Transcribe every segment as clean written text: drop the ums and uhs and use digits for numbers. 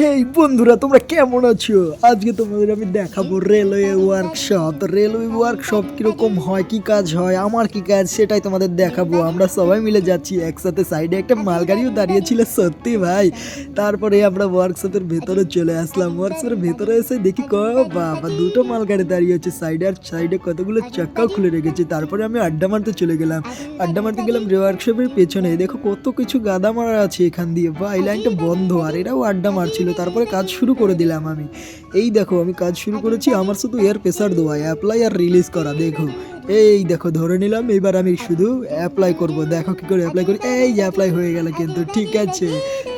হেই বন্ধুরা, তোমরা কেমন আছো? আজকে তোমাদের আমি দেখাবো রেলওয়ে ওয়ার্কশপ। তো রেলওয়ে ওয়ার্কশপ কিরকম হয়, কি কাজ হয়, আমার কি কাজ, সেটাই তোমাদের দেখাবো। আমরা সবাই মিলে যাচ্ছি একসাথে। সাইডে একটা মালগাড়িও দাঁড়িয়েছিল, সত্যি ভাই। তারপরে আমরা ওয়ার্কশপের ভেতরে চলে আসলাম। ওয়ার্কশপের ভেতরে এসে দেখি বাবা, দুটো মালগাড়ি দাঁড়িয়ে আছে সাইডে, আর সাইডে কতগুলো চাক্কাও খুলে রেখেছে। তারপরে আমি আড্ডা মারতে চলে গেলাম। আড্ডা মারতে গেলাম ওয়ার্কশপের পেছনে। দেখো কত কিছু গাদা মারা আছে এখান দিয়ে। বা এই লাইনটা বন্ধ, আর এরাও আড্ডা মারছিল। তারপরে কাজ শুরু করে দিলাম আমি। এই দেখো আমি কাজ শুরু করেছি। আমার শুধু এর প্রেসার দেওয়া, অ্যাপ্লাই আর রিলিজ করা। দেখো এই দেখো ধরে নিলাম। এবার আমি শুধু অ্যাপ্লাই করব। দেখো কি করে অ্যাপ্লাই করি। এই যে অ্যাপ্লাই হয়ে গেল, কিন্তু ঠিক আছে।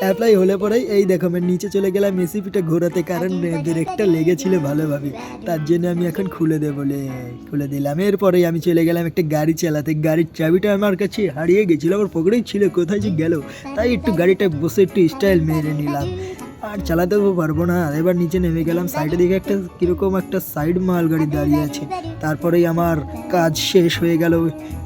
অ্যাপ্লাই হলে পরেই এই দেখো আমি নিচে চলে গেলাম এসিপিটা ঘোরাতে, কারণ ব্রেকটা লেগেছিল ভালোভাবে। তার জন্য আমি এখন খুলে দেবো বলে খুলে দিলাম। এরপরেই আমি চলে গেলাম একটা গাড়ি চালাতে। গাড়ির চাবিটা আমার কাছে হারিয়ে গেছিলো, আমার পকেটেই ছিল, কোথায় যে গেল। তাই একটু গাড়িটা বসে একটু স্টাইল মেরে নিলাম। আর চালাতেও পারবো না। এবার নিচে নেমে গেলাম। সাইডে দিকে একটা কিরকম একটা সাইড মাল গাড়ি দাঁড়িয়ে আছে। তারপরেই আমার কাজ শেষ হয়ে গেল।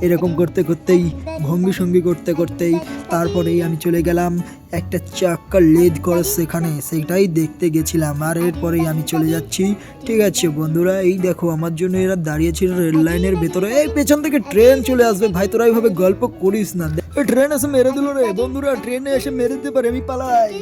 এরকম করতে করতেই, ভঙ্গি সঙ্গী করতে করতেই তারপরেই আমি চলে গেলাম একটা চাক্কা লেদ করে সেখানে, সেটাই দেখতে গেছিলাম। আর এরপরেই আমি চলে যাচ্ছি। ঠিক আছে বন্ধুরা, এই দেখো আমার জন্য এরা দাঁড়িয়েছিল রেল লাইনের ভেতরে। এই পেছন থেকে ট্রেন চলে আসবে ভাই, তোরা এইভাবে গল্প করিস না। ট্রেন এসে মেরে দিল রে বন্ধুরা, ট্রেনে এসে মেরে দিতে পারে, আমি পালাই।